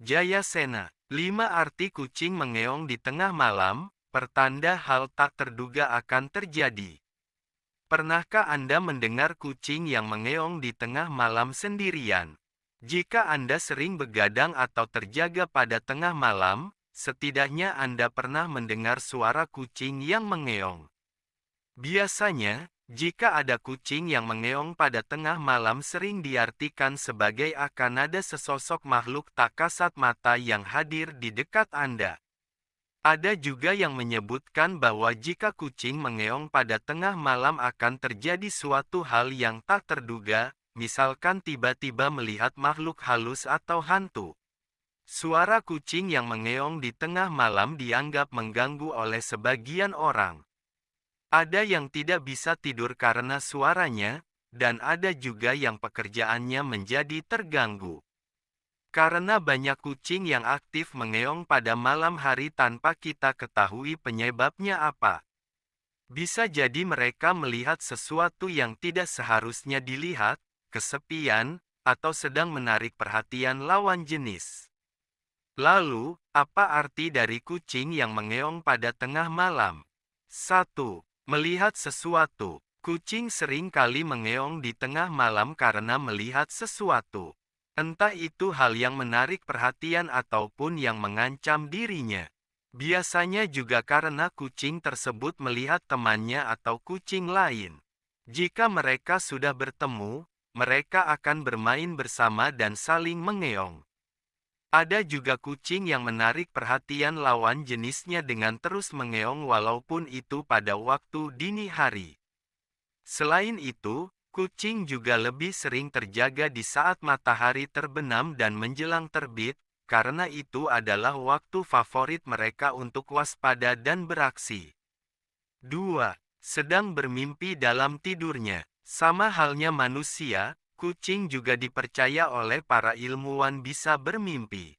Jayasena. 5 arti kucing mengeong di tengah malam, pertanda hal tak terduga akan terjadi. Pernahkah Anda mendengar kucing yang mengeong di tengah malam sendirian? Jika Anda sering begadang atau terjaga pada tengah malam, setidaknya Anda pernah mendengar suara kucing yang mengeong. Biasanya, jika ada kucing yang mengeong pada tengah malam sering diartikan sebagai akan ada sesosok makhluk tak kasat mata yang hadir di dekat Anda. Ada juga yang menyebutkan bahwa jika kucing mengeong pada tengah malam akan terjadi suatu hal yang tak terduga, misalkan tiba-tiba melihat makhluk halus atau hantu. Suara kucing yang mengeong di tengah malam dianggap mengganggu oleh sebagian orang. Ada yang tidak bisa tidur karena suaranya, dan ada juga yang pekerjaannya menjadi terganggu. Karena banyak kucing yang aktif mengeong pada malam hari tanpa kita ketahui penyebabnya apa. Bisa jadi mereka melihat sesuatu yang tidak seharusnya dilihat, kesepian, atau sedang menarik perhatian lawan jenis. Lalu, apa arti dari kucing yang mengeong pada tengah malam? 1. Melihat sesuatu. Kucing sering kali mengeong di tengah malam karena melihat sesuatu. Entah itu hal yang menarik perhatian ataupun yang mengancam dirinya. Biasanya juga karena kucing tersebut melihat temannya atau kucing lain. Jika mereka sudah bertemu, mereka akan bermain bersama dan saling mengeong. Ada juga kucing yang menarik perhatian lawan jenisnya dengan terus mengeong walaupun itu pada waktu dini hari. Selain itu, kucing juga lebih sering terjaga di saat matahari terbenam dan menjelang terbit, karena itu adalah waktu favorit mereka untuk waspada dan beraksi. 2. Sedang bermimpi dalam tidurnya. Sama halnya manusia, kucing juga dipercaya oleh para ilmuwan bisa bermimpi.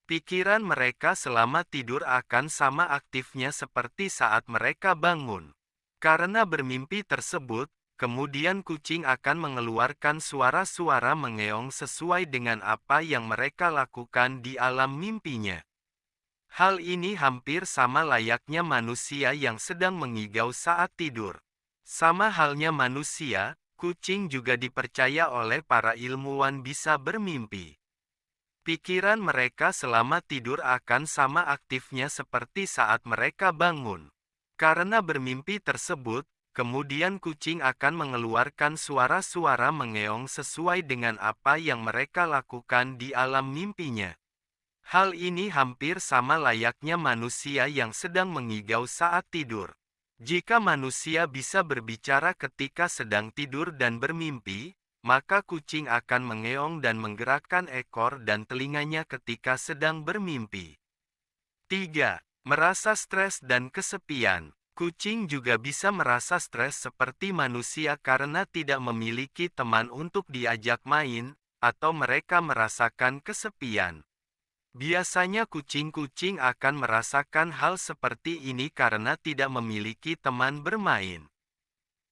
Pikiran mereka selama tidur akan sama aktifnya seperti saat mereka bangun. Karena bermimpi tersebut, kemudian kucing akan mengeluarkan suara-suara mengeong sesuai dengan apa yang mereka lakukan di alam mimpinya. Hal ini hampir sama layaknya manusia yang sedang mengigau saat tidur. Sama halnya manusia, kucing juga dipercaya oleh para ilmuwan bisa bermimpi. Pikiran mereka selama tidur akan sama aktifnya seperti saat mereka bangun. Karena bermimpi tersebut, kemudian kucing akan mengeluarkan suara-suara mengeong sesuai dengan apa yang mereka lakukan di alam mimpinya. Hal ini hampir sama layaknya manusia yang sedang mengigau saat tidur. Jika manusia bisa berbicara ketika sedang tidur dan bermimpi, maka kucing akan mengeong dan menggerakkan ekor dan telinganya ketika sedang bermimpi. 3. Merasa stres dan kesepian. Kucing juga bisa merasa stres seperti manusia karena tidak memiliki teman untuk diajak main, atau mereka merasakan kesepian. Biasanya kucing-kucing akan merasakan hal seperti ini karena tidak memiliki teman bermain.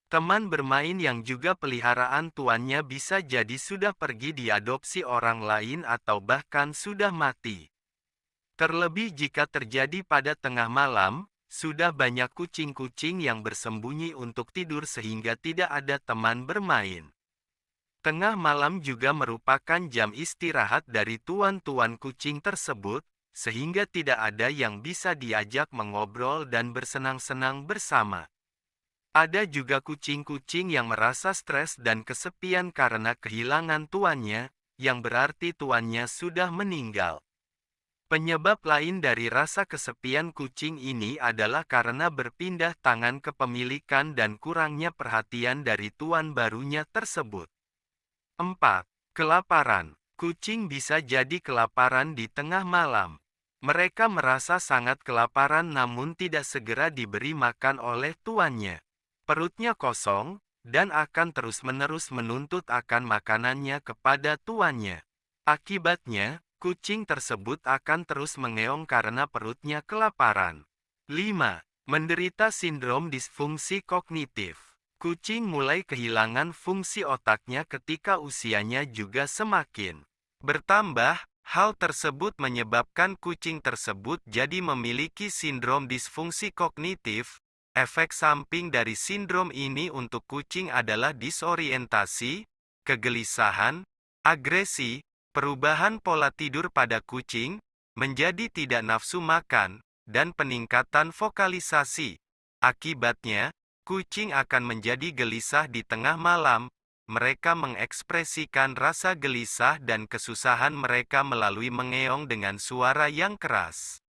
Teman bermain yang juga peliharaan tuannya bisa jadi sudah pergi diadopsi orang lain atau bahkan sudah mati. Terlebih jika terjadi pada tengah malam, sudah banyak kucing-kucing yang bersembunyi untuk tidur sehingga tidak ada teman bermain. Tengah malam juga merupakan jam istirahat dari tuan-tuan kucing tersebut, sehingga tidak ada yang bisa diajak mengobrol dan bersenang-senang bersama. Ada juga kucing-kucing yang merasa stres dan kesepian karena kehilangan tuannya, yang berarti tuannya sudah meninggal. Penyebab lain dari rasa kesepian kucing ini adalah karena berpindah tangan kepemilikan dan kurangnya perhatian dari tuan barunya tersebut. 4. Kelaparan. Kucing bisa jadi kelaparan di tengah malam. Mereka merasa sangat kelaparan namun tidak segera diberi makan oleh tuannya. Perutnya kosong, dan akan terus-menerus menuntut akan makanannya kepada tuannya. Akibatnya, kucing tersebut akan terus mengeong karena perutnya kelaparan. 5. Menderita sindrom disfungsi kognitif. Kucing mulai kehilangan fungsi otaknya ketika usianya juga semakin bertambah, Hal tersebut menyebabkan kucing tersebut jadi memiliki sindrom disfungsi kognitif. Efek samping dari sindrom ini untuk kucing adalah disorientasi, kegelisahan, agresi, perubahan pola tidur pada kucing, menjadi tidak nafsu makan, dan peningkatan vokalisasi. Akibatnya, kucing akan menjadi gelisah di tengah malam. Mereka mengekspresikan rasa gelisah dan kesusahan mereka melalui mengeong dengan suara yang keras.